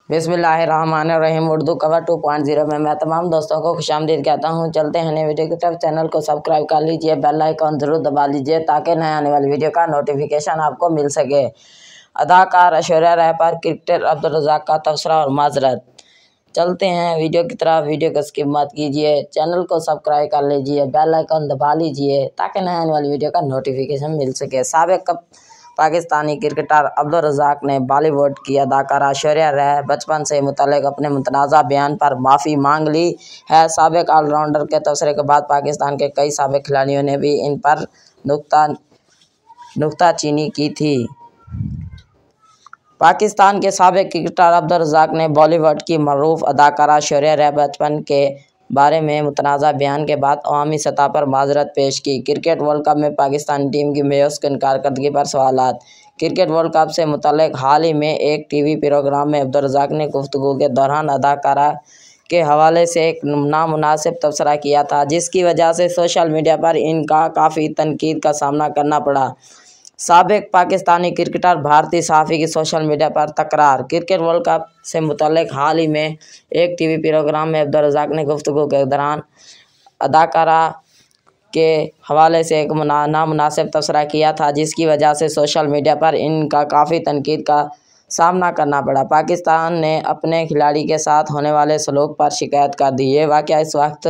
बिस्मिल्लाहिर्रहमानिर्रहीम। उर्दू कवर 2.0 में मैं तमाम दोस्तों को खुशामदीद कहता हूँ। चलते हैं नए वीडियो की तरफ। चैनल को सब्सक्राइब कर लीजिए, बेल आइकन जरूर दबा लीजिए ताकि नए आने वाली वीडियो का नोटिफिकेशन आपको मिल सके। अदाकार ऐश्वर्या राय पर क्रिकेटर अब्दुल रज़ाक का तबसरा और माजरत। चलते हैं वीडियो की तरफ। वीडियो को स्किप मत कीजिए, चैनल को सब्सक्राइब कर लीजिए, बेल आइकन दबा लीजिए ताकि नए आने वाली वीडियो का नोटिफिकेशन मिल सके। साबिक पाकिस्तानी क्रिकेटर अब्दुल रज़ाक ने बॉलीवुड की अदाकारा ऐश्वर्या राय बचपन से मुतल्लिक अपने मुतनाज़ा बयान पर माफ़ी मांग ली है। साबिक ऑलराउंडर के तबसरे के बाद पाकिस्तान के कई साबिक खिलाड़ियों ने भी इन पर नुक्ताचीनी की थी। पाकिस्तान के साबिक क्रिकेटर अब्दुल रज़ाक ने बॉलीवुड की मरूफ अदाकारा ऐश्वर्या राय बचपन के बारे में मुतनाज़ा बयान के बाद अवामी सतह पर माजरत पेश की। क्रिकेट वर्ल्ड कप में पाकिस्तानी टीम की मायूस-कुन कारकर्दगी पर सवालात। क्रिकेट वर्ल्ड कप से मुतल्लिक हाल ही में एक टीवी प्रोग्राम में अब्दुल रज़ाक ने गुफ्तगू के दौरान अदाकारा के हवाले से एक नामुनासिब तबसरा किया था, जिसकी वजह से सोशल मीडिया पर इनका काफ़ी तनकीद का सामना करना पड़ा। साबिक पाकिस्तानी क्रिकेटर भारतीय सहाफ़ी की सोशल मीडिया पर तकरार। क्रिकेट वर्ल्ड कप से मुतल्लिक हाल ही में एक टीवी प्रोग्राम में अब्दुल रज़ाक ने गुफ्तगू के दौरान अदाकारा के हवाले से एक नामुनासिब तबसरा किया था, जिसकी वजह से सोशल मीडिया पर इनका काफ़ी तनकीद का सामना करना पड़ा। पाकिस्तान ने अपने खिलाड़ी के साथ होने वाले सलूक पर शिकायत कर दी। ये वाक़या इस वक्त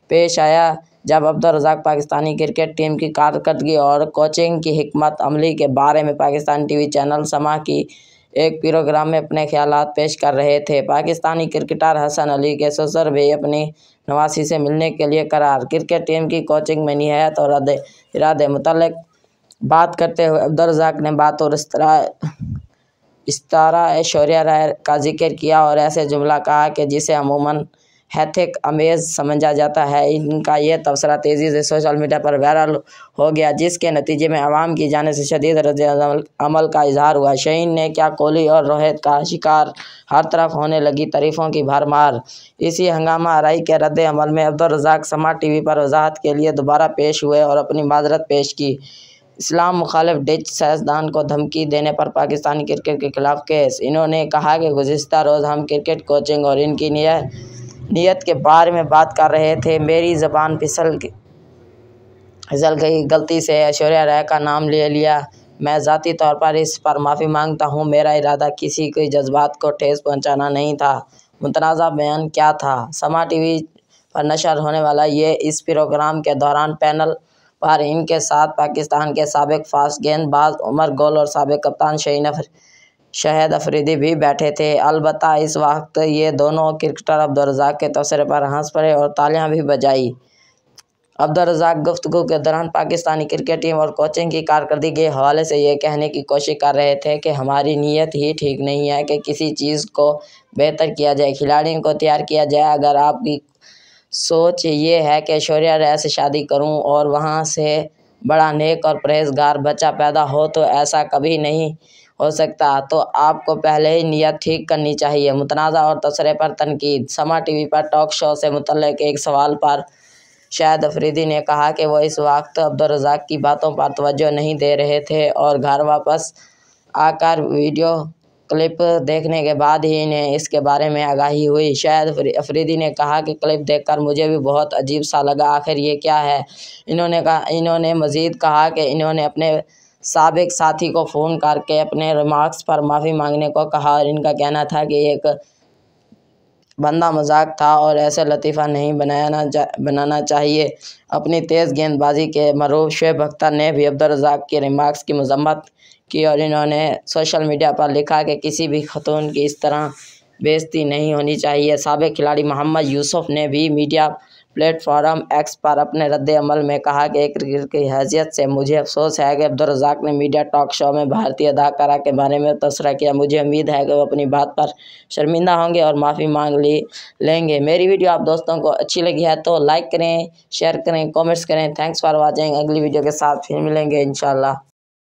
पेश आया जब अब्दुल रज़ाक पाकिस्तानी क्रिकेट टीम की कारकर्दगी और कोचिंग की हिकमत अमली के बारे में पाकिस्तानी टीवी चैनल समा की एक प्रोग्राम में अपने ख्यालात पेश कर रहे थे। पाकिस्तानी क्रिकेटर हसन अली के ससुर भी अपनी नवासी से मिलने के लिए करार। क्रिकेट टीम की कोचिंग में नियत और इरादे मुतल्लिक बात करते हुए अब्दुल रज़ाक ने बात और इस्तारा ऐश्वर्या राय का जिक्र किया और ऐसे जुमला कहा कि जिसे अमूमन हैथिक अमेज़ समझा जाता है। इनका यह तबसरा तेज़ी से सोशल मीडिया पर वायरल हो गया, जिसके नतीजे में आवाम की जानिब से शदीद रद्द-ए-अमल का इजहार हुआ। शहीन ने क्या कोहली और रोहित का शिकार, हर तरफ होने लगी तारीफ़ों की भरमार। इसी हंगामा आराई के रद्द-ए-अमल में अब्दुल रज़ाक समा टीवी पर वजाहत के लिए दोबारा पेश हुए और अपनी माजरत पेश की। इस्लाम मुखालिफ डिच सियासतदान को धमकी देने पर पाकिस्तानी क्रिकेट के खिलाफ केस। इन्होंने कहा कि गुज़िश्ता रोज़ हम क्रिकेट कोचिंग और इनकी नीयत के बारे में बात कर रहे थे। मेरी ज़बान फिसल गई, गलती से ऐश्वर्या राय का नाम ले लिया। मैं ज़ाती तौर पर इस पर माफ़ी मांगता हूँ। मेरा इरादा किसी के जज्बात को ठेस पहुँचाना नहीं था। मुतनाज़ा बयान क्या था? समा टीवी पर नशर होने वाला इस प्रोग्राम के दौरान पैनल पर इनके साथ पाकिस्तान के साबिक फास्ट गेंदबाज उमर गुल और साबिक कप्तान शाहिद अफरीदी भी बैठे थे। अलबत्ता इस वक्त ये दोनों क्रिकेटर अब्दुल रज़ाक के तबसरे पर हंस पड़े और तालियां भी बजाई। अब्दुल रज़ाक गुफ्तगू के दौरान पाकिस्तानी क्रिकेट टीम और कोचिंग की कारकर्दगी के हवाले से ये कहने की कोशिश कर रहे थे कि हमारी नीयत ही ठीक नहीं है कि किसी चीज़ को बेहतर किया जाए, खिलाड़ियों को तैयार किया जाए। अगर आपकी सोच ये है कि ऐश्वर्या राय से शादी करूं और वहां से बड़ा नेक और परहेजगार बच्चा पैदा हो, तो ऐसा कभी नहीं हो सकता। तो आपको पहले ही नीयत ठीक करनी चाहिए। मुतनाज़ा और तबसरे पर तनकीद। समा टीवी पर टॉक शो से मुतल्लिक एक सवाल पर शाहिद अफरीदी ने कहा कि वो इस वक्त अब्दुल रज़ाक की बातों पर तवज्जो नहीं दे रहे थे और घर वापस आकर वीडियो क्लिप देखने के बाद ही इन्हें इसके बारे में आगाही हुई। शाहिद अफरीदी ने कहा कि क्लिप देखकर मुझे भी बहुत अजीब सा लगा, आखिर ये क्या है। इन्होंने मज़ीद कहा कि इन्होंने अपने साबिक साथी को फ़ोन करके अपने रिमार्क्स पर माफ़ी मांगने को कहा और इनका कहना था कि एक बंदा मजाक था और ऐसे लतीफ़ा नहीं बनाना चाहिए। अपनी तेज़ गेंदबाजी के मरूफ शोएब अख्तर ने भी अब्दुल रज़ाक के रिमार्क्स की मज़म्मत की और इन्होंने सोशल मीडिया पर लिखा कि किसी भी खतून की इस तरह बेइज्जती नहीं होनी चाहिए। साबिक खिलाड़ी मोहम्मद यूसुफ ने भी मीडिया प्लेटफॉर्म एक्स पर अपने रद्द-ए-अमल में कहा कि एक क्रिकेटर की हैसियत से मुझे अफसोस है कि अब्दुल रज़ाक ने मीडिया टॉक शो में भारतीय अदाकारा के बारे में तबसरा किया। मुझे उम्मीद है कि वो अपनी बात पर शर्मिंदा होंगे और माफ़ी मांग लेंगे। मेरी वीडियो आप दोस्तों को अच्छी लगी है तो लाइक करें, शेयर करें, कमेंट्स करें। Thanks for watching. अगली वीडियो के साथ फिर मिलेंगे इंशाल्लाह।